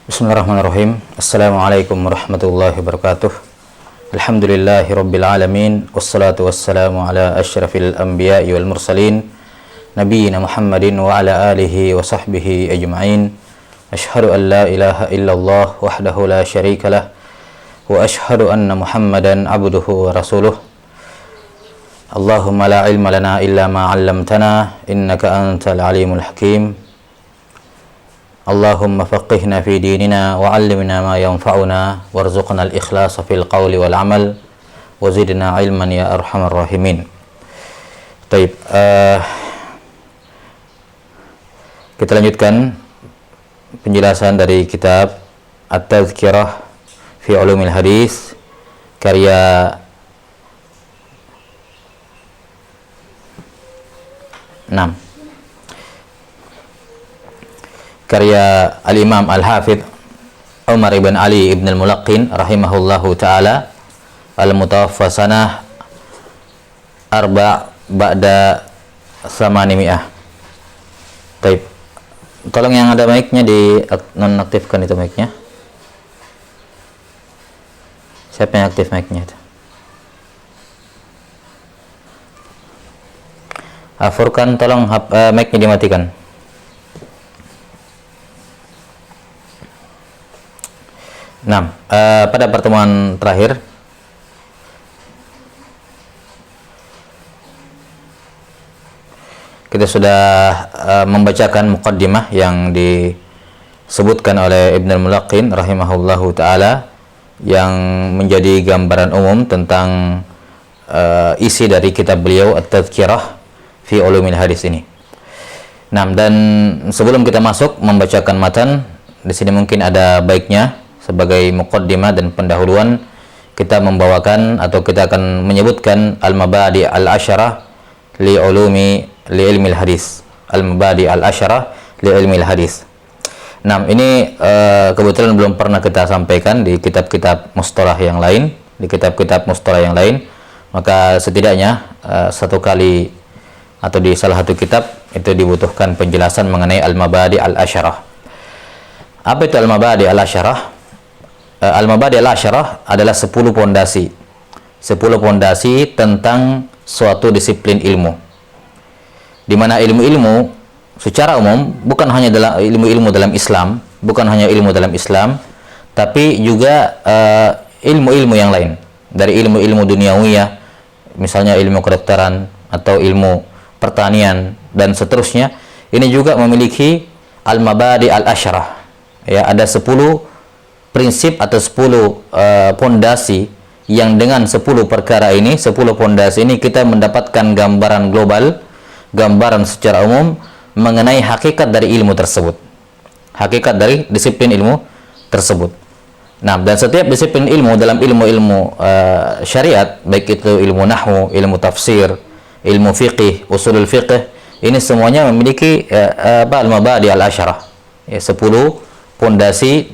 Bismillahirrahmanirrahim. Assalamualaikum warahmatullahi wabarakatuh. Alhamdulillahi rabbil alamin. Wassalatu wassalamu ala asyrafil anbiya'i wal mursalin Nabiyyina Muhammadin wa ala alihi wa sahbihi ajma'in. Ashhadu an la ilaha illallah wahdahu la syarika lah. Wa ashhadu anna Muhammadan abduhu wa rasuluh. Allahumma la ilma lana illa ma 'allamtana innaka antal alimul hakim. Allahumma faqihna fi dinina wa 'allimna ma yanfa'una warzuqna al-ikhlasa fil qawli wal 'amal wa zidna 'ilman ya arhamar rahimin. Baik, kita lanjutkan penjelasan dari kitab At-Tadhkirah fi Ulumil Hadis karya Al-Imam Al-Hafidh Umar ibn Ali ibn Al-Mulaqqin rahimahullahu ta'ala, al-mutawaffa sanah ba'da 800. Baik, tolong yang ada mic-nya di nonaktifkan itu mic-nya. Siapa yang aktif mic-nya itu? Furkan, tolong mic-nya dimatikan. Nah, pada pertemuan terakhir kita sudah membacakan muqaddimah yang disebutkan oleh Ibn Al-Mulaqqin rahimahullahu ta'ala, yang menjadi gambaran umum tentang isi dari kitab beliau At-Tadhkirah fi Ulumil Hadis ini. Nah, dan sebelum kita masuk membacakan matan, di sini mungkin ada baiknya sebagai muqaddimah dan pendahuluan kita membawakan atau kita akan menyebutkan al-mabadi al-asyarah li ilmil hadis. Al-mabadi al-asyarah li ilmil hadis. Nah, ini kebetulan belum pernah kita sampaikan di kitab-kitab mustalah yang lain, maka setidaknya satu kali atau di salah satu kitab itu dibutuhkan penjelasan mengenai al-mabadi al-asyarah. Apa itu al-mabadi al-asyarah? Al-mabadi al-asyarah adalah 10 pondasi. 10 pondasi tentang suatu disiplin ilmu. Di mana ilmu-ilmu secara umum bukan hanya dalam ilmu-ilmu dalam Islam, tapi juga ilmu-ilmu yang lain. Dari ilmu-ilmu duniawiyah, misalnya ilmu kedokteran atau ilmu pertanian dan seterusnya, ini juga memiliki al-mabadi al-asyarah. Ya, ada 10 prinsip atau 10 pondasi yang dengan 10 perkara ini, 10 pondasi ini kita mendapatkan gambaran global, gambaran secara umum mengenai hakikat dari ilmu tersebut, hakikat dari disiplin ilmu tersebut. Nah, dan setiap disiplin ilmu dalam ilmu-ilmu syariat, baik itu ilmu nahwu, ilmu tafsir, ilmu fiqih, usulul fiqih, ini semuanya memiliki al-mabadi al-asyarah, ya, 10 pondasi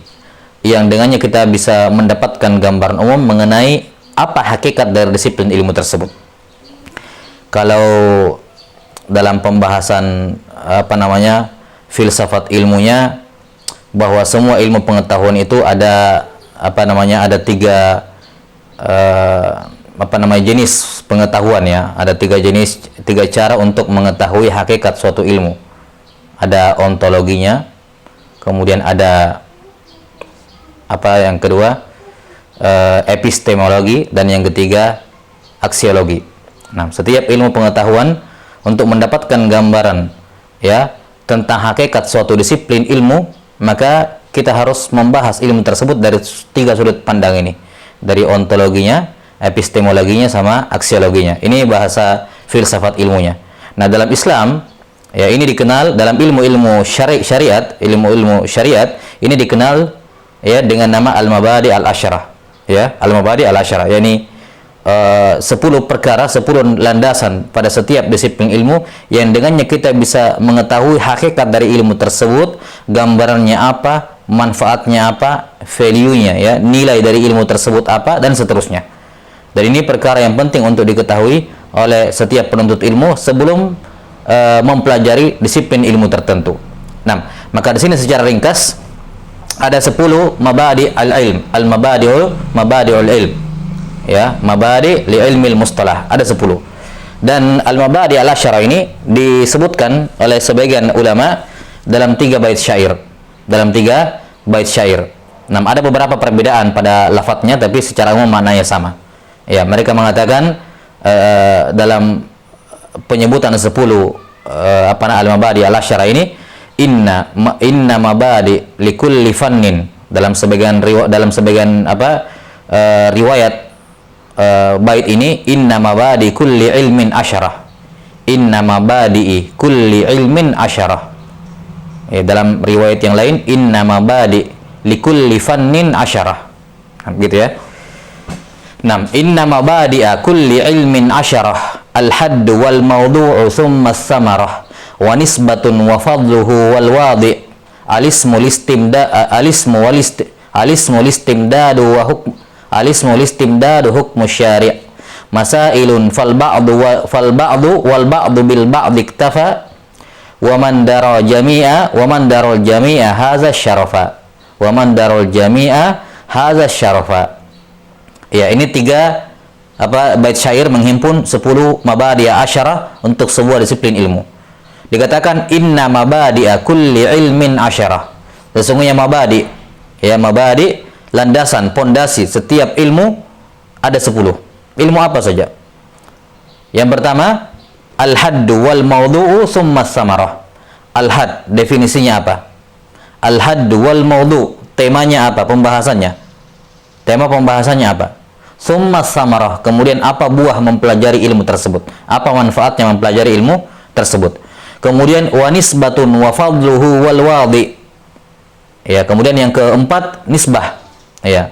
yang dengannya kita bisa mendapatkan gambaran umum mengenai apa hakikat dari disiplin ilmu tersebut. Kalau dalam pembahasan filsafat ilmunya, bahwa semua ilmu pengetahuan itu ada ada jenis pengetahuan, ya, ada 3 cara untuk mengetahui hakikat suatu ilmu. Ada ontologinya, kemudian ada yang kedua epistemologi, dan yang ketiga aksiologi. Nah, setiap ilmu pengetahuan untuk mendapatkan gambaran, ya, tentang hakikat suatu disiplin ilmu, maka kita harus membahas ilmu tersebut dari 3 sudut pandang ini, dari ontologinya, epistemologinya, sama aksiologinya. Ini bahasa filsafat ilmunya. Nah, dalam Islam, ya, ini dikenal dalam ilmu-ilmu syariat ini dikenal, ya, dengan nama al-mabadi al-asyarah, ya, al-mabadi al-asyarah, yakni 10 perkara, 10 landasan pada setiap disiplin ilmu yang dengannya kita bisa mengetahui hakikat dari ilmu tersebut, gambarannya apa, manfaatnya apa, value-nya, ya, nilai dari ilmu tersebut apa, dan seterusnya. Dan ini perkara yang penting untuk diketahui oleh setiap penuntut ilmu sebelum mempelajari disiplin ilmu tertentu. Nah, maka di sini secara ringkas ada 10 mabadi al-ilm, mabadi'ul ilm. Ya, mabadi li ilmil mustalah, ada 10. Dan al-mabadi al-asyara ini disebutkan oleh sebagian ulama dalam 3 bait syair. Dalam 3 bait syair. Nah, ada beberapa perbedaan pada lafadznya, tapi secara umum maknanya sama. Ya, mereka mengatakan dalam penyebutan 10 al-mabadi al-asyara ini, inna mabadi likulli fannin, dalam sebagian riwayat bait ini, inna mabadi kulli ilmin asyarah, inna mabadi kulli ilmin asyarah. Ya, dalam riwayat yang lain, inna mabadi likulli fannin asyarah, gitu ya. Nah, inna mabadi'a kulli ilmin asyarah, al-hadd wal mawdu'u thumma as-samarah, wa nisbatun wa fadluhu wal wadi', alismu listimdadu wa hukm, alismu listimdadu hukmu syari', masailun fal ba'du wal ba'du bil ba'di iktafa, wa man dara jami'a hadza syarafa, wa man dara jami'a hadza syarafa. Ya, ini 3 bait syair menghimpun 10 mabadi' asyarah untuk sebuah disiplin ilmu. Dikatakan inna mabadi'a kulli ilmin asyarah. Sesungguhnya mabadi, ya, mabadi, landasan, pondasi setiap ilmu ada 10. Ilmu apa saja? Yang pertama, al-haddu wal mawdu'u thumma samarah. Al-hadd, definisinya apa? Al-haddu wal mawdu', temanya apa? Pembahasannya. Tema pembahasannya apa? Thumma samarah, kemudian apa buah mempelajari ilmu tersebut? Apa manfaatnya mempelajari ilmu tersebut? Kemudian wa nisbatun wa fadluhu wal wadi. Ya, kemudian yang keempat, nisbah. Ya.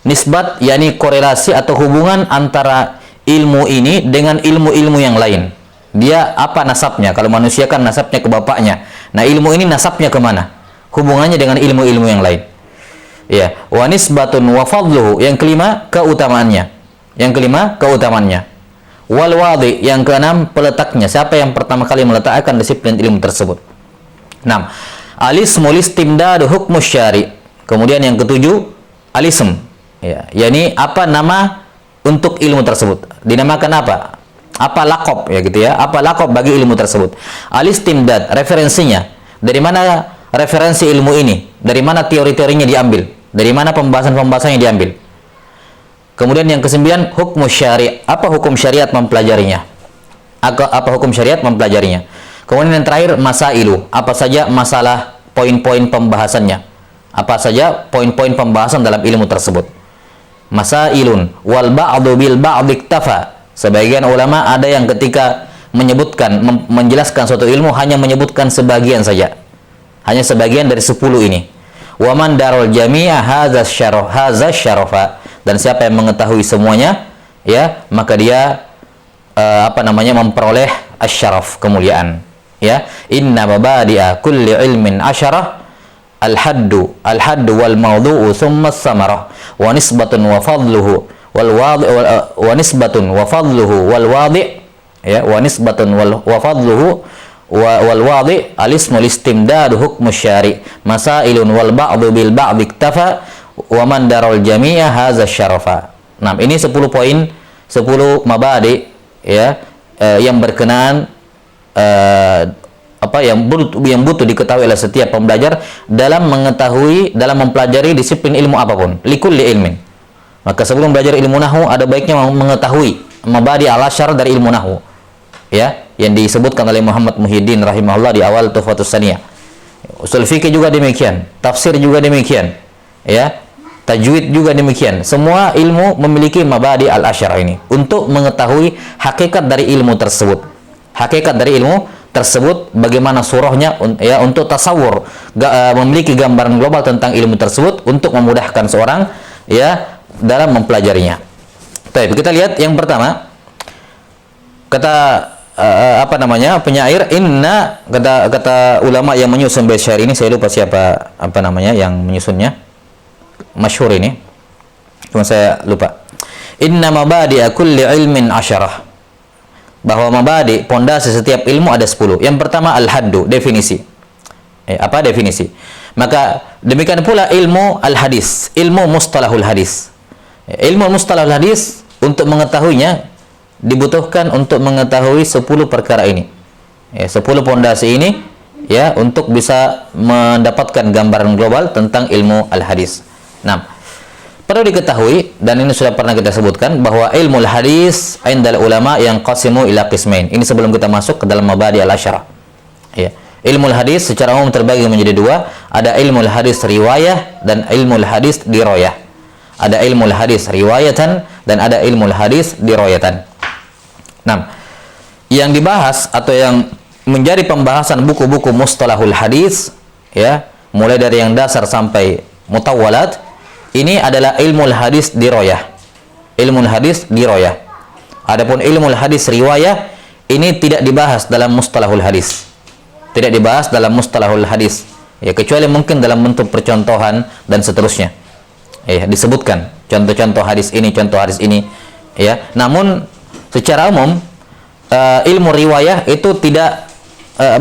Nisbat yakni korelasi atau hubungan antara ilmu ini dengan ilmu-ilmu yang lain. Dia apa nasabnya? Kalau manusia kan nasabnya ke bapaknya. Nah, ilmu ini nasabnya kemana? Hubungannya dengan ilmu-ilmu yang lain. Ya, wa nisbatun wa fadluhu, yang kelima keutamaannya. Yang kelima keutamaannya. Wal wadi, yang keenam peletaknya. Siapa yang pertama kali meletakkan disiplin ilmu tersebut? 6. Alismu listimdadu hukmu syari'. Kemudian yang ketujuh, alism. Ya, yakni apa nama untuk ilmu tersebut? Dinamakan apa? Apa lakob, ya gitu ya? Apa lakob bagi ilmu tersebut? Alistimdad, referensinya. Dari mana referensi ilmu ini? Dari mana teori-teorinya diambil? Dari mana pembahasan-pembahasannya diambil? Kemudian yang ke-9, hukmu syari'. Apa hukum syariat mempelajarinya? Apa hukum syariat mempelajarinya? Kemudian yang terakhir, masailu. Apa saja masalah, poin-poin pembahasannya? Apa saja poin-poin pembahasan dalam ilmu tersebut? Masailun wal ba'du bil ba'di iktafa. Sebagian ulama ada yang ketika menyebutkan, menjelaskan suatu ilmu hanya menyebutkan sebagian saja. Hanya sebagian dari 10 ini. Wa man darul jami'a hadza syarafa, dan siapa yang mengetahui semuanya, ya, maka dia memperoleh asyaraf, kemuliaan. Ya, inna mabadi'a kulli ilmin asyarah, al-haddu wal mawdu'u thumma as-samarah, wa nisbatun wa fadluhu wal wadi', wa nisbatun wa fadluhu wal wadi', ya, wa nisbatun wa fadluhu wal wadi', alismu listimdadu hukmu syari', masailun wal ba'du bil ba'di iktafa, wa man darul jami'a hadza syarafa. Nah, ini 10 poin, 10 mabadi, ya, yang berkenaan yang butuh diketahui oleh setiap pembelajar dalam mempelajari disiplin ilmu apapun, likulli ilmin. Maka sebelum belajar ilmu nahwu ada baiknya mengetahui mabadi al-asyar dari ilmu nahwu, ya, yang disebutkan oleh Muhammad Muhyiddin rahimahullah di awal Tuhfatus Saniyah. Usul fikih juga demikian, tafsir juga demikian, ya, tajwid juga demikian. Semua ilmu memiliki mabadi al-asyar ini untuk mengetahui hakikat dari ilmu tersebut. Hakikat dari ilmu tersebut, bagaimana surahnya, ya, untuk tasawur, memiliki gambaran global tentang ilmu tersebut untuk memudahkan seorang, ya, dalam mempelajarinya. Baik, kita lihat yang pertama. Kata penyair, inna, kata ulama yang menyusun bait syair ini, saya lupa siapa yang menyusunnya, masyhur ini, cuma saya lupa. Inna mabadi'a kulli ilmin asyarah, bahwa mabadi, pondasi setiap ilmu ada 10. Yang pertama al-haddu, definisi. Apa definisi? Maka demikian pula ilmu al-hadis, ilmu mustalahul hadis. Ilmu mustalahul hadis untuk mengetahuinya dibutuhkan untuk mengetahui 10 perkara ini. 10 pondasi ini ya untuk bisa mendapatkan gambaran global tentang ilmu al-hadis. Nah, perlu diketahui dan ini sudah pernah kita sebutkan bahwa ilmu al-hadis indal ulama yang qasimu ila qismain. Ini sebelum kita masuk ke dalam mabadi al-asyarah. Ya. Ilmu al-hadis secara umum terbagi menjadi 2, ada ilmu al-hadis riwayah dan ilmu al-hadis dirayah. Ada ilmu al-hadis riwayatan dan ada ilmu al-hadis dirayatan. Nah, yang dibahas atau yang menjadi pembahasan buku-buku mustalahul hadis ya, mulai dari yang dasar sampai mutawwalat, ini adalah ilmu hadis dirayah. Ilmu hadis dirayah. Adapun ilmu hadis riwayah ini tidak dibahas dalam mustalahul hadis. Tidak dibahas dalam mustalahul hadis. Ya, kecuali mungkin dalam bentuk percontohan dan seterusnya. Ya, disebutkan contoh-contoh hadis ini, contoh hadis ini, ya. Namun secara umum ilmu riwayah itu tidak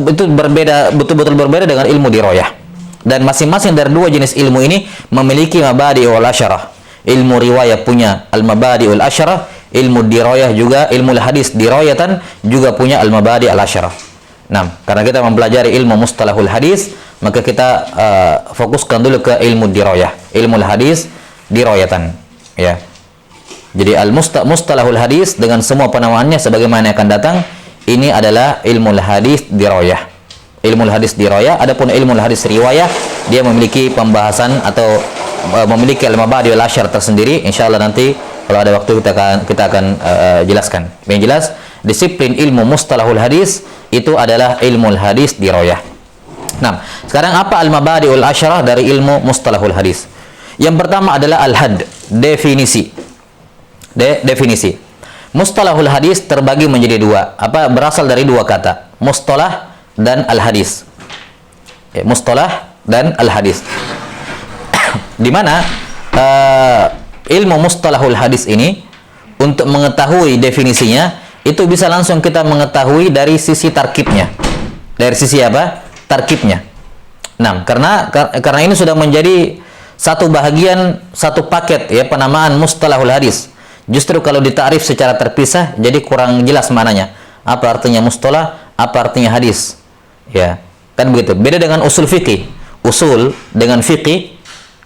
itu berbeda, betul-betul berbeda dengan ilmu dirayah. Dan masing-masing dari 2 jenis ilmu ini memiliki mabadi'ul asyarah. Ilmu riwayah punya al-mabadi'ul asyarah, ilmu dirayah juga, ilmu hadis dirayatan juga punya al-mabadi' al-asyarah. Nah, karena kita mempelajari ilmu mustalahul hadis, maka kita fokuskan dulu ke ilmu dirayah, ilmu hadis dirayatan, ya. Jadi al-mustalahul hadis dengan semua penamaannya sebagaimana akan datang, ini adalah ilmu hadis dirayah. Ilmu hadis dirayah. Adapun ilmu hadis riwayah, dia memiliki pembahasan atau memiliki al-mabadi wal asyar tersendiri. Insyaallah nanti kalau ada waktu kita akan jelaskan. Yang jelas, disiplin ilmu mustalahul hadis itu adalah ilmu hadis dirayah. Nah, sekarang apa al-mabadi wal asyarah dari ilmu mustalahul hadis? Yang pertama adalah al-had, definisi. Definisi. Mustalahul hadis terbagi menjadi 2. Berasal dari 2 kata, mustalah dan al-hadis. Mustalah dan al-hadis. Di mana ilmu mustalahul hadis ini untuk mengetahui definisinya itu bisa langsung kita mengetahui dari sisi tarkibnya. Dari sisi apa? Tarkibnya. Nah, karena ini sudah menjadi satu bahagian, satu paket ya penamaan mustalahul hadis. Justru kalau ditakrif secara terpisah jadi kurang jelas mananya. Apa artinya mustalah, apa artinya hadis. Ya, kan begitu. Beda dengan usul fikih. Usul dengan fikih,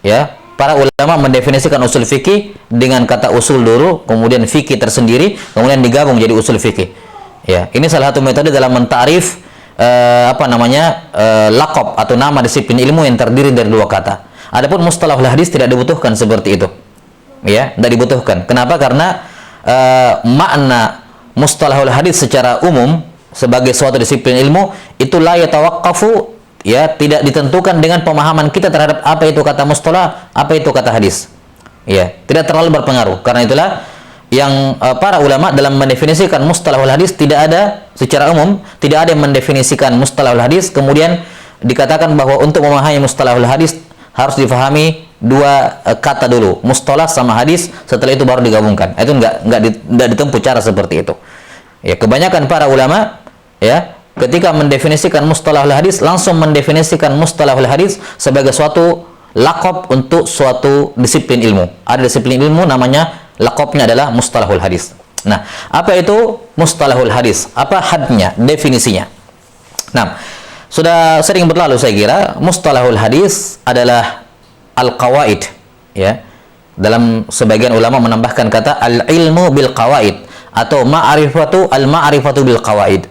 ya, para ulama mendefinisikan usul fikih dengan kata usul dulu, kemudian fikih tersendiri, kemudian digabung jadi usul fikih. Ya, ini salah satu metode dalam mentakrif laqab atau nama disiplin ilmu yang terdiri dari 2 kata. Adapun mustalahul hadis tidak dibutuhkan seperti itu. Ya, tidak dibutuhkan. Kenapa? Karena makna mustalahul hadis secara umum sebagai suatu disiplin ilmu itu la yatawaqqafu, ya, tidak ditentukan dengan pemahaman kita terhadap apa itu kata mustalah, apa itu kata hadis. Ya, tidak terlalu berpengaruh. Karena itulah yang para ulama dalam mendefinisikan mustalahul hadis tidak ada secara umum, tidak ada yang mendefinisikan mustalahul hadis kemudian dikatakan bahwa untuk memahami mustalahul hadis harus difahami 2 kata dulu, mustalah sama hadis, setelah itu baru digabungkan. Itu enggak ditempuh cara seperti itu. Ya, kebanyakan para ulama ya, ketika mendefinisikan mustalahul hadis langsung mendefinisikan mustalahul hadis sebagai suatu laqab untuk suatu disiplin ilmu. Ada disiplin ilmu namanya laqabnya adalah mustalahul hadis. Nah, apa itu mustalahul hadis? Apa hadnya, definisinya? Nah, sudah sering berlalu saya kira, mustalahul hadis adalah al-qawaid, ya. Dalam sebagian ulama menambahkan kata al-ilmu bil qawaid atau al-ma'rifatu bil qawaid.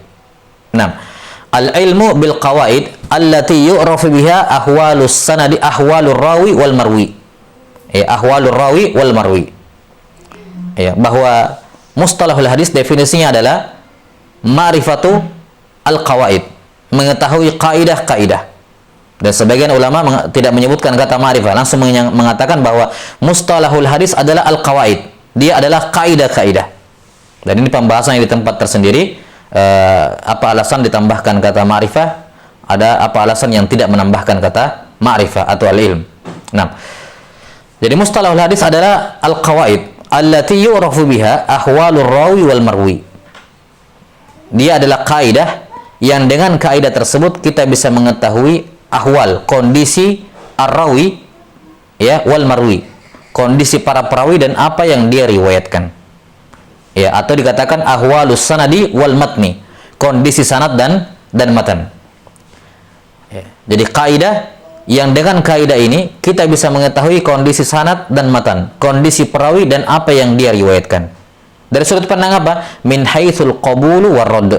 Nah, al-ilmu bil qawaid allati yu'rafu biha ahwalus sanadi, ahwalur rawi wal marwi. Ahwalur rawi wal marwi. Ya, bahwa mustalahul hadis definisinya adalah ma'rifatu al-qawaid, mengetahui kaidah-kaidah. Dan sebagian ulama tidak menyebutkan kata ma'rifah, langsung mengatakan bahwa mustalahul hadis adalah al-qawaid. Dia adalah kaidah-kaidah. Dan ini pembahasannya di tempat tersendiri. Apa alasan ditambahkan kata ma'rifah? Ada apa alasan yang tidak menambahkan kata ma'rifah atau al-ilm? Nah, jadi mustalahul hadis adalah al-qawaid allati yu'rafu biha ahwalur rawi wal marwi. Dia adalah kaidah yang dengan kaidah tersebut kita bisa mengetahui ahwal, kondisi ar-rawi ya wal marwi, kondisi para perawi dan apa yang dia riwayatkan. Ya, atau dikatakan ahwalus sanadi wal matni, kondisi sanad dan matan. Ya, jadi kaidah yang dengan kaidah ini kita bisa mengetahui kondisi sanad dan matan, kondisi perawi dan apa yang dia riwayatkan. Dari sudut pandang apa? Min haitsul qabul war radd.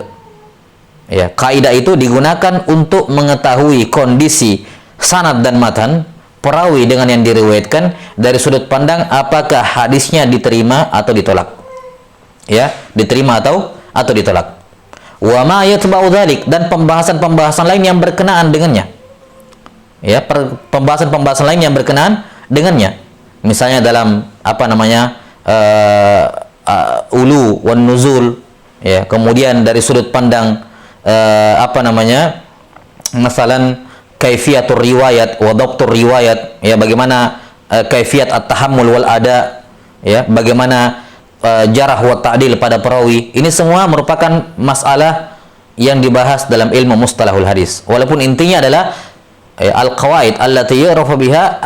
Ya, kaidah itu digunakan untuk mengetahui kondisi sanad dan matan, perawi dengan yang diriwayatkan dari sudut pandang apakah hadisnya diterima atau ditolak. Ya, diterima atau ditolak. Wa ma yatba'u dzalik, dan pembahasan-pembahasan lain yang berkenaan dengannya. Ya, pembahasan-pembahasan lain yang berkenaan dengannya. Misalnya dalam apa namanya? Ulu wan nuzul, ya, kemudian dari sudut pandang apa namanya? Masalan kaifiatur riwayat wa dhabtur riwayat, ya, bagaimana kaifiyat at-tahammul wal ada, ya, bagaimana jarah wa ta'dil pada perawi. Ini semua merupakan masalah yang dibahas dalam ilmu mustalahul hadis. Walaupun intinya adalah al-qawaid allati yu'rafu biha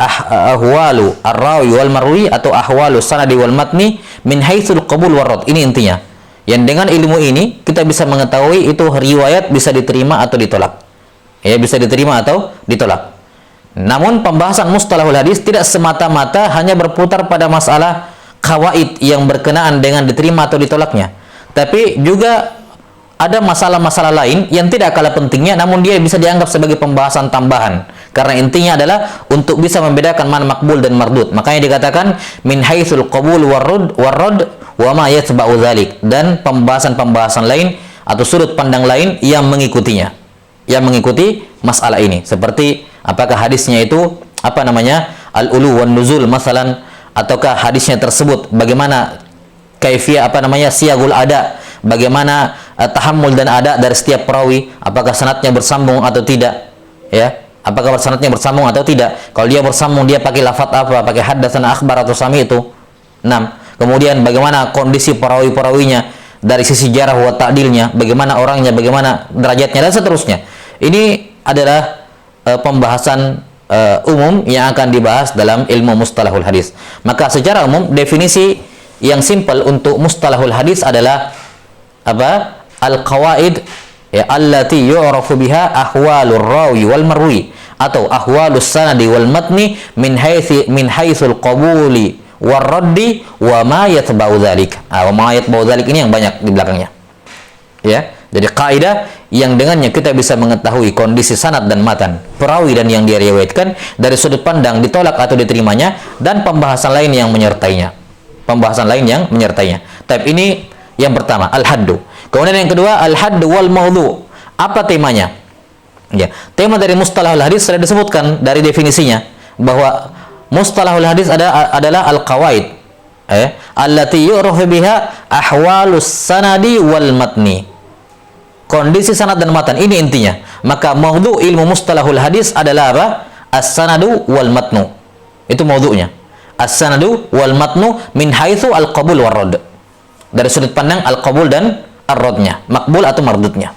ahwalu ar-rawi wal marwi atau ahwalu sanadi wal matni min haitsul qabul war rad. Ini intinya. Yang dengan ilmu ini kita bisa mengetahui itu riwayat bisa diterima atau ditolak. Ya, bisa diterima atau ditolak. Namun pembahasan mustalahul hadis tidak semata-mata hanya berputar pada masalah kawaid yang berkenaan dengan diterima atau ditolaknya, tapi juga ada masalah-masalah lain yang tidak kalah pentingnya, namun dia bisa dianggap sebagai pembahasan tambahan karena intinya adalah untuk bisa membedakan mana makbul dan mardud. Makanya dikatakan min haitsul qabul war radd wa ma yatba'u dzalik, dan pembahasan-pembahasan lain atau sudut pandang lain yang mengikutinya, yang mengikuti masalah ini, seperti apakah hadisnya itu apa namanya al-ulu wan nuzul masalan, ataukah hadisnya tersebut bagaimana kaifiyah apa namanya siyagul ada, bagaimana tahammul dan ada dari setiap perawi, apakah sanadnya bersambung atau tidak, ya, apakah sanadnya bersambung atau tidak. Kalau dia bersambung dia pakai lafaz apa, pakai haddatsana akhbar atau sami itu. 6. Kemudian bagaimana kondisi perawi-perawinya dari sisi jarah wa ta'dilnya, bagaimana orangnya, bagaimana derajatnya dan seterusnya. Ini adalah pembahasan umum yang akan dibahas dalam ilmu mustalahul hadis. Maka secara umum definisi yang simpel untuk mustalahul hadis adalah apa? Al-qawaid ya allati yu'rafu biha ahwalur rawi wal marwi atau ahwalus sanadi wal matni min haitsul qabuli war raddi wa ma yatba'u dzalik. Wa ma yatba'u dzalik ini yang banyak di belakangnya. Ya. Jadi kaidah yang dengannya kita bisa mengetahui kondisi sanad dan matan, perawi dan yang dia riwayatkan dari sudut pandang ditolak atau diterimanya, dan pembahasan lain yang menyertainya. Pembahasan lain yang menyertainya. Tapi ini yang pertama, al-haddu. Kemudian yang kedua, al-haddu wal maudhu. Apa temanya? Ya, tema dari mustalahul hadis sudah disebutkan dari definisinya bahwa mustalahul hadis adalah al-qawaid allati yu'rafu biha ahwalus sanadi wal matni. Kondisi sanad dan matan, ini intinya. Maka maudhu ilmu mustalahul hadis adalah apa? As-sanadu wal matnu. Itu maudhu'nya. As-sanadu wal matnu min haitsu al-qabul war radd. Dari sudut pandang al-qabul dan ar-raddnya, makbul atau mardudnya.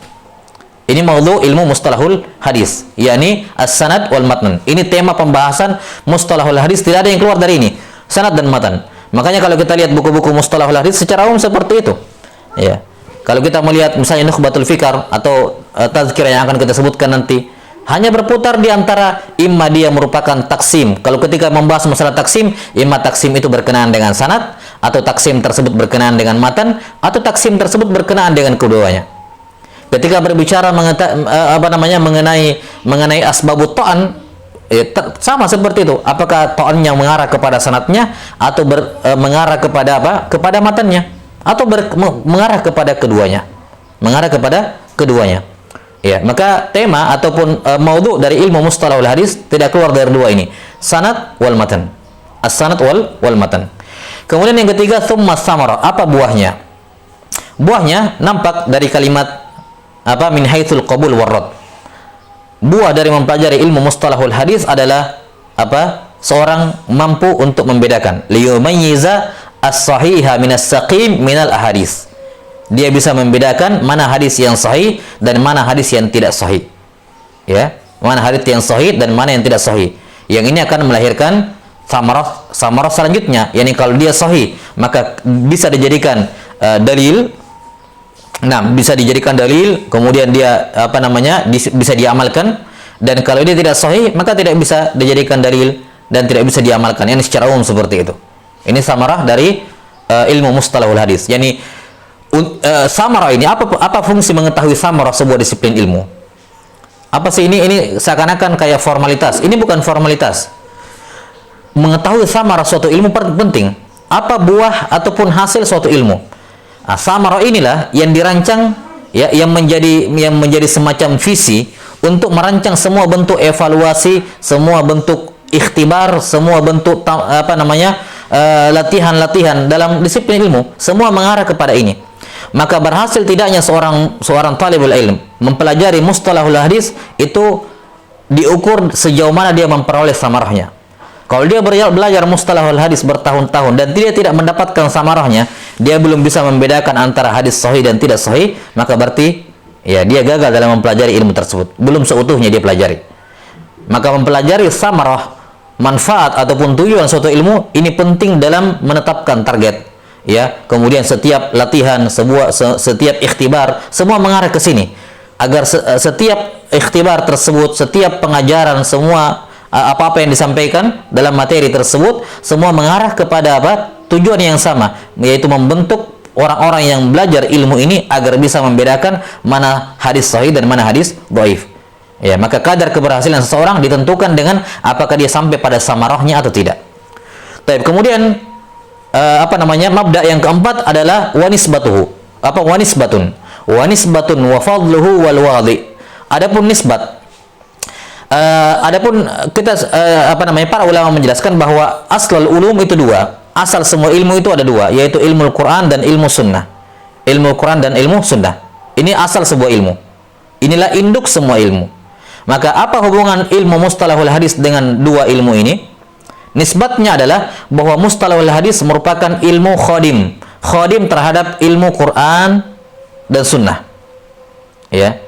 Ini maudhu ilmu mustalahul hadis, yakni as-sanad wal matn. Ini tema pembahasan mustalahul hadis, tidak ada yang keluar dari ini, sanad dan matan. Makanya kalau kita lihat buku-buku mustalahul hadis secara umum seperti itu. Ya. Kalau kita melihat misalnya Nukhbatul Fikar atau tazkirah yang akan kita sebutkan nanti, hanya berputar di antara imma dia merupakan taksim. Kalau ketika membahas masalah taksim, imma taksim itu berkenaan dengan sanad, atau taksim tersebut berkenaan dengan matan, atau taksim tersebut berkenaan dengan keduanya. Ketika berbicara mengenai asbabut ta'an, sama seperti itu. Apakah ta'an yang mengarah kepada sanadnya atau mengarah kepada apa? Kepada matannya, atau mengarah kepada keduanya, mengarah kepada keduanya. Ya, maka tema ataupun maudhu dari ilmu mustalahul hadis tidak keluar dari dua ini, sanad wal matan, as-sanad wal matan. Kemudian yang ketiga, tsumma tsamara. Apa buahnya? Buahnya nampak dari kalimat apa? Min haitsul qabul war radd. Buah dari mempelajari ilmu mustalahul hadis adalah apa? Seorang mampu untuk membedakan, liyumayyiza as-sahiha minas saqim minal ahadis. Dia bisa membedakan mana hadis yang sahih dan mana hadis yang tidak sahih. Ya, mana hadis yang sahih dan mana yang tidak sahih. Yang ini akan melahirkan samarah selanjutnya. Yani kalau dia sahih, maka bisa dijadikan dalil. Nah, bisa dijadikan dalil, kemudian dia bisa diamalkan. Dan kalau dia tidak sahih, maka tidak bisa dijadikan dalil dan tidak bisa diamalkan. Yani secara umum seperti itu. Ini samarah dari ilmu mustalahul hadis. Yani samarah ini apa fungsi mengetahui samarah sebuah disiplin ilmu? Apa sih ini seakan-akan kayak formalitas. Ini bukan formalitas. Mengetahui samarah suatu ilmu penting. Apa buah ataupun hasil suatu ilmu? Nah, samarah inilah yang dirancang, ya, yang menjadi semacam visi untuk merancang semua bentuk evaluasi, semua bentuk ikhtibar, semua bentuk latihan-latihan dalam disiplin ilmu. Semua mengarah kepada ini. Maka berhasil tidaknya seorang talibul ilm mempelajari mustalahul hadis itu diukur sejauh mana dia memperoleh samarahnya. Kalau dia belajar mustalahul hadis bertahun-tahun dan dia tidak mendapatkan samarahnya, dia belum bisa membedakan antara hadis sahih dan tidak sahih, maka berarti ya dia gagal dalam mempelajari ilmu tersebut. Belum seutuhnya dia pelajari. Maka mempelajari samarah, manfaat ataupun tujuan suatu ilmu ini penting dalam menetapkan target. Ya, kemudian setiap latihan, setiap ikhtibar, semua mengarah ke sini agar setiap ikhtibar tersebut, setiap pengajaran, semua apa-apa yang disampaikan dalam materi tersebut, semua mengarah kepada tujuan yang sama, yaitu membentuk orang-orang yang belajar ilmu ini agar bisa membedakan mana hadis sahih dan mana hadis dhaif. Ya, maka kadar keberhasilan seseorang ditentukan dengan apakah dia sampai pada samarahnya atau tidak. Baik, kemudian mabda yang keempat adalah wanisbatuhu. Wanisbatun wa fadluhu wal wadi. Adapun nisbat, kita para ulama menjelaskan bahwa aslul ulum itu dua. Asal semua ilmu itu ada dua, yaitu ilmu Quran dan ilmu sunnah. Ilmu Quran dan ilmu sunnah. Ini asal sebuah ilmu. Inilah induk semua ilmu. Maka apa hubungan ilmu mustalahul hadis dengan dua ilmu ini? Nisbatnya adalah bahwa mustalahul hadis merupakan ilmu khadim terhadap ilmu Quran dan sunnah. Ya.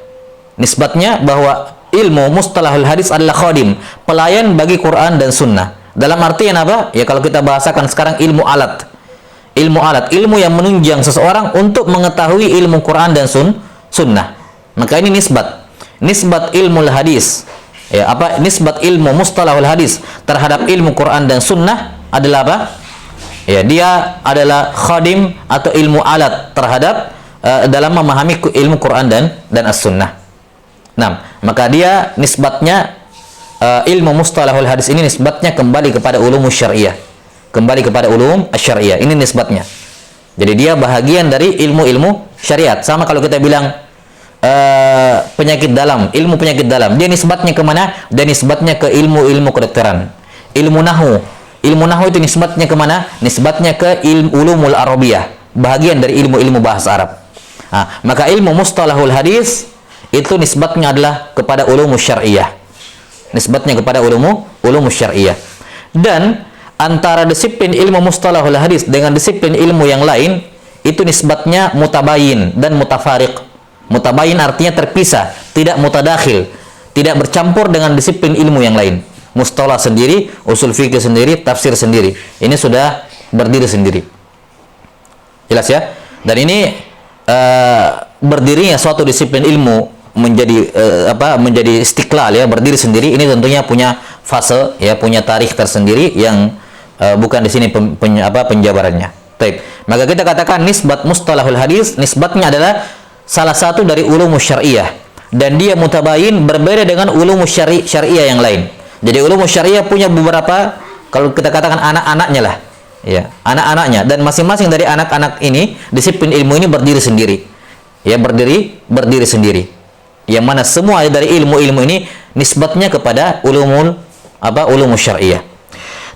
Nisbatnya bahwa ilmu mustalahul hadis adalah khadim, pelayan bagi Quran dan sunnah. Dalam artian apa? Ya, kalau kita bahasakan sekarang ilmu alat. Ilmu yang menunjang seseorang untuk mengetahui ilmu Quran dan sunnah. Maka ini nisbat ilmu hadis. Ya, nisbat ilmu mustalahul hadis terhadap ilmu Quran dan sunnah adalah apa? Ya, dia adalah khadim atau ilmu alat terhadap dalam memahami ilmu Quran dan as-sunnah. Nah, maka dia nisbatnya ilmu mustalahul hadis ini nisbatnya kembali kepada ulum syariah. Kembali kepada ulum syariah. Ini nisbatnya. Jadi dia bahagian dari ilmu-ilmu syariat. Sama kalau kita bilang penyakit dalam, ilmu penyakit dalam, dia nisbatnya kemana? Dia nisbatnya ke ilmu-ilmu kedokteran. Ilmu nahu itu nisbatnya kemana? Nisbatnya ke ulumul arabiyah, bahagian dari ilmu-ilmu bahasa Arab. Maka ilmu mustalahul hadis itu nisbatnya adalah kepada ulumus syariah. Nisbatnya kepada ulumus syariah. Dan antara disiplin ilmu mustalahul hadis dengan disiplin ilmu yang lain itu nisbatnya mutabayin dan mutafariq. Mutabayin artinya terpisah, tidak mutadakhil, tidak bercampur dengan disiplin ilmu yang lain. Mustalah sendiri, usul fikih sendiri, tafsir sendiri. Ini sudah berdiri sendiri. Jelas ya? Dan ini berdirinya suatu disiplin ilmu menjadi istiqlal, ya, berdiri sendiri. Ini tentunya punya fase, ya, punya tarikh tersendiri yang bukan di sini penjabarannya. Baik. Maka kita katakan nisbat mustalahul hadis, nisbatnya adalah salah satu dari ulumus syariah, dan dia mutabayin, berbeda dengan ulumus syariah yang lain. Jadi ulumus syariah punya beberapa, kalau kita katakan anak-anaknya lah, ya, anak-anaknya, dan masing-masing dari anak-anak ini, disiplin ilmu ini berdiri sendiri, ya, berdiri sendiri, yang mana semua dari ilmu-ilmu ini nisbatnya kepada ulumus syariah.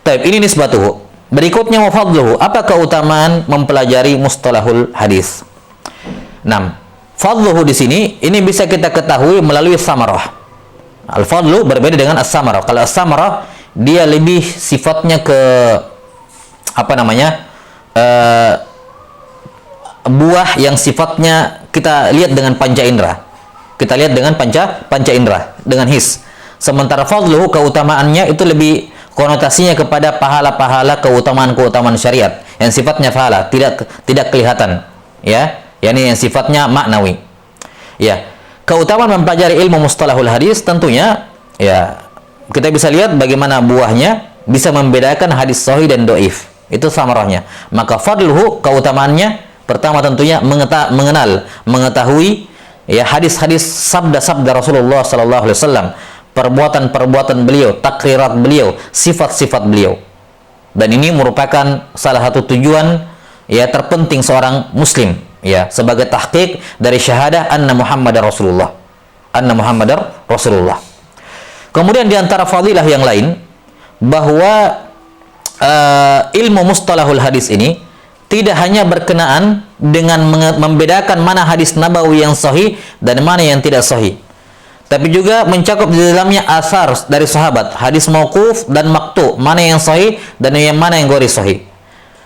Taib, ini nisbatuhu. Berikutnya wafadluhu. Apa keutamaan mempelajari mustalahul hadis? 6. Fadluhu di sini ini bisa kita ketahui melalui samarah. Al-fadlu berbeda dengan as-samarah. Kalau as-samarah dia lebih sifatnya ke buah yang sifatnya kita lihat dengan panca indera. Kita lihat dengan panca indera, dengan his. Sementara fadluhu, keutamaannya itu lebih konotasinya kepada pahala-pahala, keutamaan-keutamaan syariat yang sifatnya pahala, tidak kelihatan, ya. Yani yang sifatnya maknawi. Ya. Keutamaan mempelajari ilmu mustalahul hadis tentunya, ya, kita bisa lihat bagaimana buahnya bisa membedakan hadis sahih dan dhaif. Itu samarahnya. Maka fadluhu, keutamaannya pertama tentunya mengenal, mengetahui, ya, hadis-hadis, sabda-sabda Rasulullah sallallahu alaihi wasallam, perbuatan-perbuatan beliau, takrirat beliau, sifat-sifat beliau. Dan ini merupakan salah satu tujuan, ya, terpenting seorang muslim, ya, sebagai tahqiq dari syahadah anna Muhammadar Rasulullah. Anna Muhammadar Rasulullah. Kemudian di antara fadilah yang lain bahwa ilmu mustalahul hadis ini tidak hanya berkenaan dengan membedakan mana hadis nabawi yang sahih dan mana yang tidak sahih, tapi juga mencakup di dalamnya asar dari sahabat, hadis mauquf dan maqtu, mana yang sahih dan yang mana yang ghairi sahih.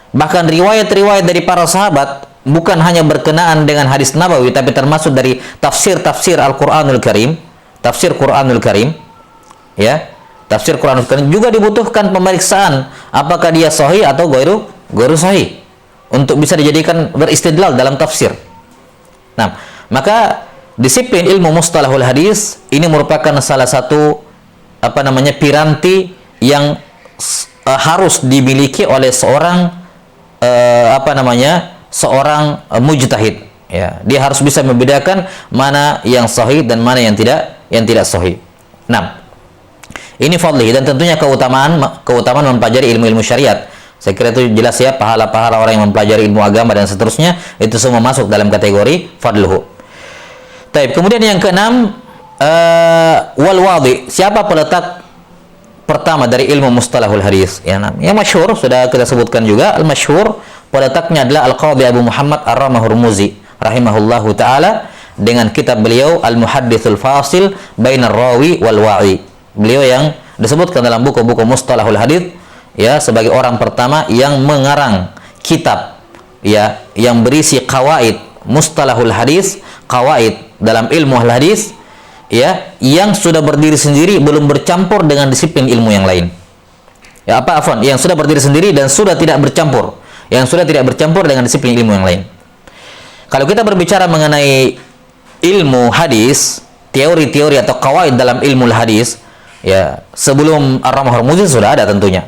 Bahkan riwayat-riwayat dari para sahabat bukan hanya berkenaan dengan hadis nabawi, tapi termasuk dari tafsir-tafsir Al-Qur'anul Karim, tafsir Qur'anul Karim, ya. Tafsir Qur'anul Karim juga dibutuhkan pemeriksaan apakah dia sahih atau ghairu sahih untuk bisa dijadikan beristidlal dalam tafsir. Nah, maka disiplin ilmu mustalahul hadis ini merupakan salah satu piranti yang harus dimiliki oleh seorang seorang mujtahid, ya. Dia harus bisa membedakan mana yang sahih dan mana yang tidak sahih. Nah, ini fadlih, dan tentunya keutamaan mempelajari ilmu-ilmu syariat. Saya kira itu jelas, ya, pahala-pahala orang yang mempelajari ilmu agama dan seterusnya itu semua masuk dalam kategori fadluhu. Taib. Kemudian yang keenam, wal wadi. Siapa peletak pertama dari ilmu mustalahul hadis? Yang masyhur sudah kita sebutkan juga, al-masyhur peletaknya adalah Al-Qadhi Abu Muhammad Ar-Ramah-Hurmuzi rahimahullahu taala dengan kitab beliau Al-Muhadditsul Fasil Bainar Rawi wal Wa'i. Beliau yang disebutkan dalam buku-buku mustalahul hadis, ya, sebagai orang pertama yang mengarang kitab, ya, yang berisi qawaid mustalahul hadis, qawaid dalam ilmu hadis, ya, yang sudah berdiri sendiri, belum bercampur dengan disiplin ilmu yang lain. Ya, yang sudah berdiri sendiri dan sudah tidak bercampur, dengan disiplin ilmu yang lain. Kalau kita berbicara mengenai ilmu hadis, teori-teori atau qawaid dalam ilmu hadis, ya, sebelum Ar-Ramah-Hurmuzi sudah ada tentunya,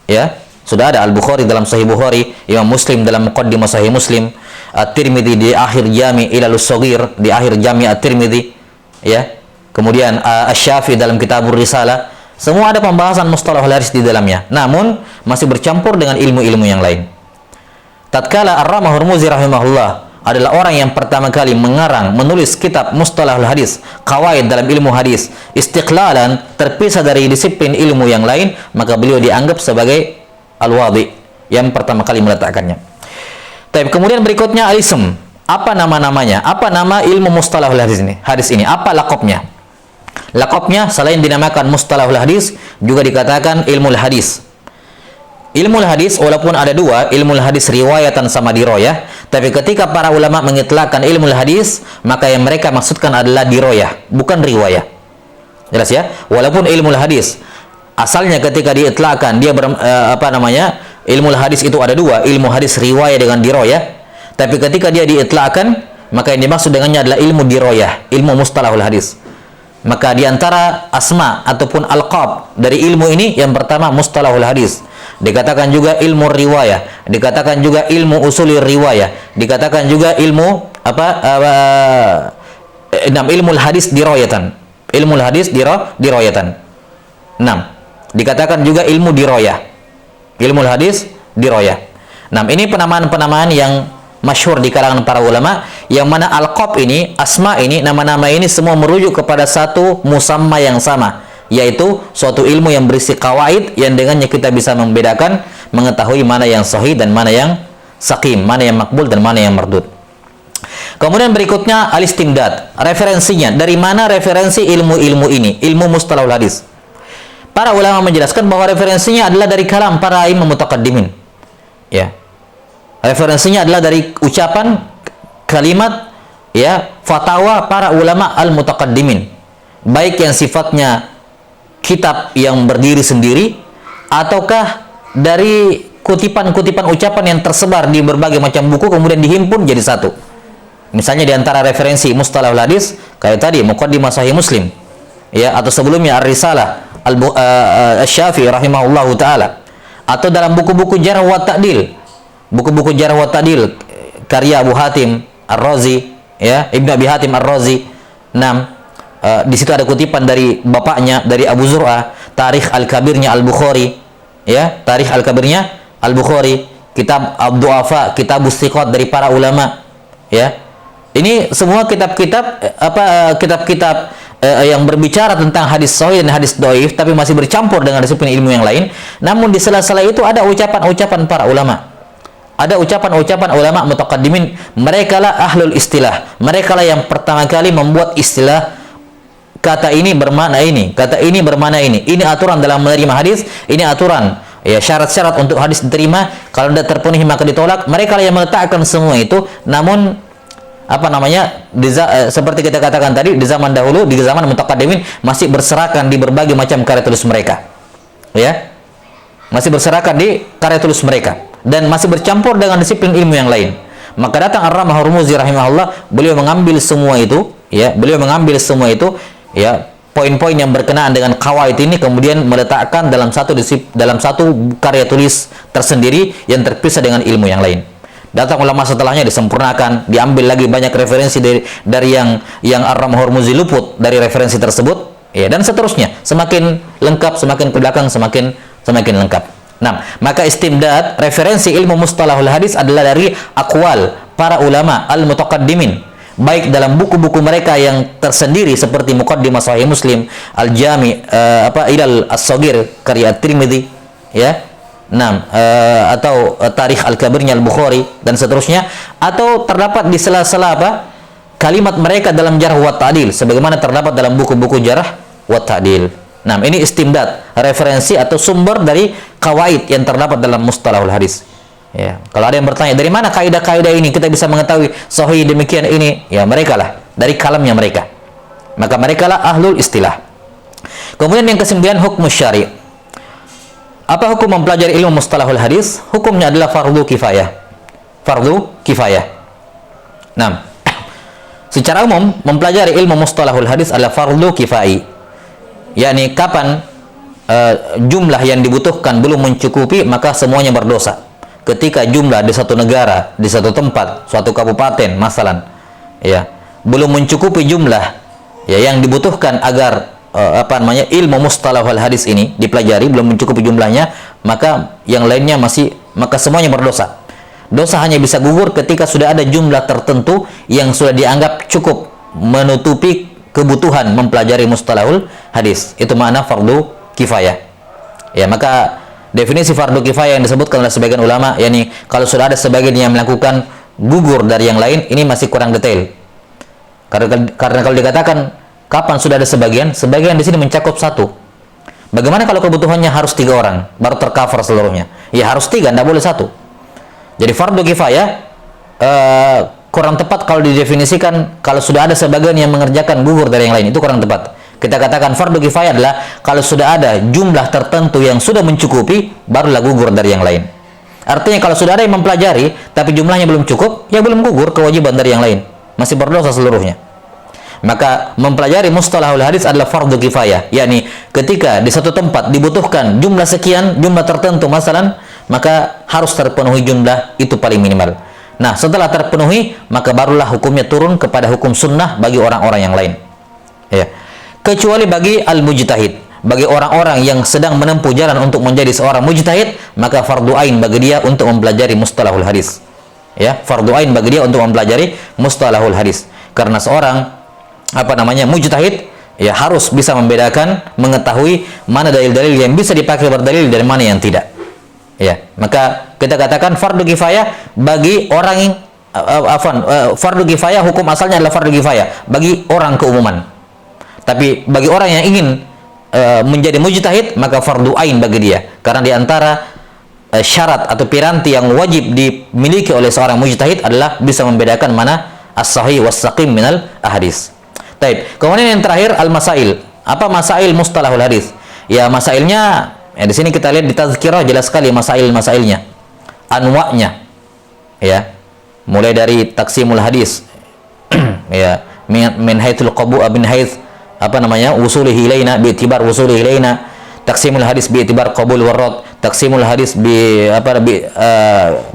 ya, sudah ada Al-Bukhari dalam Sahih Bukhari, Imam Muslim dalam Muqaddimah Sahih Muslim, At-Tirmidzi di akhir Jami' Ilalus Shaghir, di akhir Jami' At-Tirmidzi, ya, kemudian Asy-Syafi'i dalam Kitabur Risalah, semua ada pembahasan mustalahul hadis di dalamnya, namun masih bercampur dengan ilmu-ilmu yang lain. Tatkala Ar-Ramah-Hurmuzi rahimahullah adalah orang yang pertama kali menulis kitab mustalahul hadis, qawaid dalam ilmu hadis, istiqlalan, terpisah dari disiplin ilmu yang lain, maka beliau dianggap sebagai al-wadi, yang pertama kali meletakkannya. Tapi kemudian berikutnya al-ism. Apa nama-namanya? Apa nama ilmu mustalahul hadis ini? Apa laqabnya? Laqabnya selain dinamakan mustalahul hadis, juga dikatakan ilmu hadis. Ilmu hadis walaupun ada dua, ilmu hadis riwayatan sama diroyah, tapi ketika para ulama mengitlakkan ilmu hadis, maka yang mereka maksudkan adalah diroyah, bukan riwayah. Jelas, ya? Walaupun ilmu hadis asalnya ketika diitlakkan dia ilmu hadis itu ada dua, ilmu hadis riwayah dengan diroyah, tapi ketika dia diitlakkan, maka yang dimaksud dengannya adalah ilmu diroyah, ilmu mustalahul hadis. Maka diantara asma ataupun alqab dari ilmu ini, yang pertama mustalahul hadis, dikatakan juga ilmu riwayah, dikatakan juga ilmu usulir riwayah, dikatakan juga ilmu ilmu hadis diroyatan, ilmu hadis diroyatan. 6. Dikatakan juga ilmu diroyah, ilmu hadis diroyah. 6. Ini penamaan-penamaan yang masyhur di kalangan para ulama, yang mana alqab ini, asma ini, nama-nama ini semua merujuk kepada satu musamma yang sama, yaitu suatu ilmu yang berisi qawaid yang dengannya kita bisa membedakan, mengetahui mana yang sahih dan mana yang saqim, mana yang makbul dan mana yang mardud. Kemudian berikutnya al-istimdad, referensinya. Dari mana referensi ilmu-ilmu ini, ilmu mustalahul hadis? Para ulama menjelaskan bahwa referensinya adalah dari kalam para imam mutaqaddimin, ya. Referensinya adalah dari ucapan, kalimat, ya, fatwa para ulama al-mutaqaddimin, baik yang sifatnya kitab yang berdiri sendiri, ataukah dari kutipan-kutipan ucapan yang tersebar di berbagai macam buku kemudian dihimpun jadi satu. Misalnya di antara referensi mustalahul hadis kayak tadi Muqaddimah Sahih Muslim, ya, atau sebelumnya Ar-Risalah Asy-Syafi'i rahimahullahu taala, atau dalam buku-buku jarh wa ta'dil, buku-buku jarh wa ta'dil karya Abu Hatim Ar-Razi, ya, Ibnu Abi Hatim Ar-Razi. 6. Di situ ada kutipan dari bapaknya, dari Abu Zur'ah, Tarikh Al-Kabirnya Al-Bukhari, ya, Tarikh Al-Kabirnya Al-Bukhari, Kitab Ad-Du'afa, Kitab Istiqat dari para ulama, ya. Ini semua kitab-kitab kitab-kitab yang berbicara tentang hadis sahih dan hadis dhaif, tapi masih bercampur dengan disiplin ilmu yang lain. Namun di sela-sela itu ada ucapan-ucapan para ulama. Ada ucapan-ucapan ulama mutaqaddimin, mereka lah ahlul istilah. Mereka lah yang pertama kali membuat istilah, kata ini bermakna ini, kata ini bermakna ini. Ini aturan dalam menerima hadis, ini aturan, ya, syarat-syarat untuk hadis diterima. Kalau tidak terpenuhi maka ditolak. Mereka lah yang meletakkan semua itu. Namun seperti kita katakan tadi, di zaman dahulu, di zaman mutaqaddimin masih berserakan di berbagai macam karya tulis mereka, ya, masih berserakan di karya tulis mereka dan masih bercampur dengan disiplin ilmu yang lain. Maka datang Ar-Ramah Hurmuzi rahimahullah, beliau mengambil semua itu, ya, poin-poin yang berkenaan dengan qawaid ini, kemudian meletakkan dalam satu karya tulis tersendiri yang terpisah dengan ilmu yang lain. Datang ulama setelahnya disempurnakan, diambil lagi banyak referensi dari yang Ar-Ramah Hurmuzi luput dari referensi tersebut, ya, dan seterusnya. Semakin lengkap, semakin ke belakang semakin lengkap. Nah, maka istimdad referensi ilmu mustalahul hadis adalah dari aqwal para ulama al-mutaqaddimin, baik dalam buku-buku mereka yang tersendiri seperti Muqaddimah Sahih Muslim, Al-Jami' Ilal As-Saghir karya At-Tirmidzi, ya. Atau Tarikh Al-Kabirnya Al-Bukhari dan seterusnya, atau terdapat di sela-sela kalimat mereka dalam jarh wa ta'dil sebagaimana terdapat dalam buku-buku jarh wa ta'dil. Ini istimdad, referensi atau sumber dari kawaid yang terdapat dalam mustalahul hadis. Ya, kalau ada yang bertanya dari mana kaidah-kaidah ini kita bisa mengetahui sahih demikian ini, ya, mereka lah dari kalamnya mereka. Maka mereka lah ahlul istilah. Kemudian yang ke-9, hukum syari'. Apa hukum mempelajari ilmu mustalahul hadis? Hukumnya adalah fardu kifayah. Fardu kifayah. Secara umum mempelajari ilmu mustalahul hadis adalah fardu kifai. Yakni kapan jumlah yang dibutuhkan belum mencukupi, maka semuanya berdosa. Ketika jumlah di satu negara, di satu tempat, suatu kabupaten masalan, ya, belum mencukupi jumlah, ya, yang dibutuhkan agar ilmu mustalahul hadis ini dipelajari, belum mencukupi jumlahnya, maka yang lainnya maka semuanya berdosa. Dosa hanya bisa gugur ketika sudah ada jumlah tertentu yang sudah dianggap cukup menutupi kebutuhan mempelajari mustalahul hadis. Itu makna fardu kifayah. Ya, maka definisi fardu kifayah yang disebutkan oleh sebagian ulama, yakni kalau sudah ada sebagian yang melakukan, gugur dari yang lain, ini masih kurang detail. Karena kalau dikatakan kapan sudah ada sebagian di sini mencakup satu. Bagaimana kalau kebutuhannya harus 3 orang baru tercover seluruhnya? Ya harus 3, tidak boleh 1. Jadi fardu kifayah kurang tepat kalau didefinisikan kalau sudah ada sebagian yang mengerjakan, gugur dari yang lain, itu kurang tepat. Kita katakan fardu kifayah adalah kalau sudah ada jumlah tertentu yang sudah mencukupi, barulah gugur dari yang lain. Artinya kalau sudah ada yang mempelajari tapi jumlahnya belum cukup, ya belum gugur kewajiban dari yang lain, masih berdosa seluruhnya. Maka mempelajari mustalahul hadis adalah fardu kifayah, yakni ketika di satu tempat dibutuhkan jumlah sekian, jumlah tertentu masalan, maka harus terpenuhi jumlah itu paling minimal. Nah, setelah terpenuhi, maka barulah hukumnya turun kepada hukum sunnah bagi orang-orang yang lain, ya, kecuali bagi al-mujtahid, bagi orang-orang yang sedang menempuh jalan untuk menjadi seorang mujtahid, maka fardu ain bagi dia untuk mempelajari mustalahul hadis, ya, fardu ain bagi dia untuk mempelajari mustalahul hadis. Karena seorang mujtahid, ya, harus bisa membedakan, mengetahui mana dalil-dalil yang bisa dipakai berdalil dari mana yang tidak. Ya, maka kita katakan fardu kifayah bagi orang yang fardu kifayah, hukum asalnya adalah fardu kifayah bagi orang keumuman. Tapi bagi orang yang ingin menjadi mujtahid, maka fardu ain bagi dia. Karena di antara syarat atau piranti yang wajib dimiliki oleh seorang mujtahid adalah bisa membedakan mana as-sahih was-saqim minal ahadits. Baik. Kemudian yang terakhir al-masail. Apa masail mustalahul hadis? Ya masailnya, di sini kita lihat di tazkirah jelas sekali masailnya, anwa'nya, ya. Mulai dari taksimul hadis, ya, min haitsul qabu min haits apa namanya? Usulihi ilaina bi i'tibar usulihi ilaina, taksimul hadis bi i'tibar qabul warad, taksimul hadis bi apa bi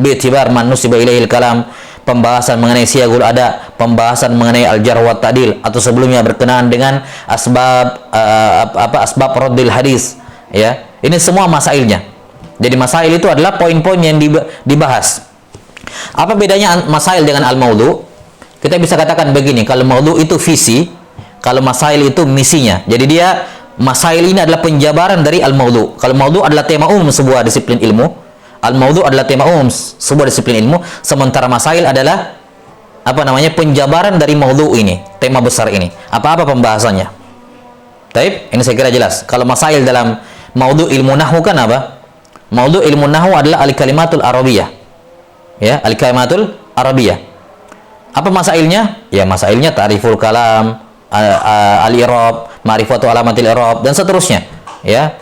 i'tibar man nusiba ilaihil kalam, pembahasan mengenai siyagul ada, pembahasan mengenai al-jarh wa ta'dil, atau sebelumnya berkenaan dengan asbab asbab raddil hadis, ya. Ini semua masailnya. Jadi masail itu adalah poin-poin yang dibahas. Apa bedanya masail dengan al-maudhu? Kita bisa katakan begini, kalau maudhu itu visi, kalau masail itu misinya. Jadi dia, masail ini adalah penjabaran dari al-maudhu. Kalau maudhu adalah tema umum sebuah disiplin ilmu, al-maudhu adalah tema umum sebuah disiplin ilmu, sementara masail adalah apa namanya? Penjabaran dari maudhu ini, tema besar ini. Apa-apa pembahasannya. Taib, ini saya kira jelas. Kalau masail dalam maudhu ilmu nahwu kan apa? Maudhu ilmu nahwu adalah al-kalimatul arabiyah. Ya, al-kalimatul arabiyah. Apa masailnya? Ya, masailnya ta'riful kalam, al-i'rab, ma'rifatu alamatil i'rab, dan seterusnya. Ya.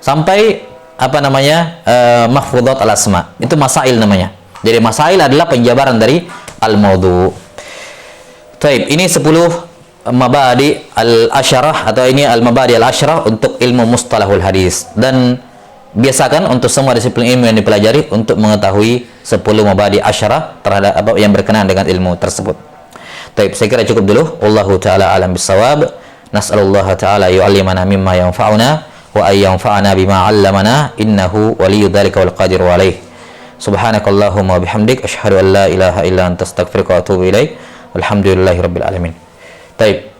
Sampai apa namanya? Mahfudhat al-asma. Itu masail namanya. Jadi masail adalah penjabaran dari al-maudhu. Taib, ini 10 mabadi al-asyarah, atau ini al-mabadi al-asyarah untuk ilmu mustalahul hadis. Dan biasakan untuk semua disiplin ilmu yang dipelajari untuk mengetahui 10 mabadi asyarah terhadap apa yang berkenaan dengan ilmu tersebut. Baik, saya kira cukup dulu. Wallahu taala alam bisawab. Nas'alullah taala yu'allimana mimma yanfa'una wa ay yanfa'ana bima 'allamana innahu waliyyu dzalika wal qadiru alaih. Subhanakallahumma wa bihamdik asyhadu an la ilaha illa anta astaghfiruka wa atubu ilaik. Walhamdulillahirabbil alamin. Baik.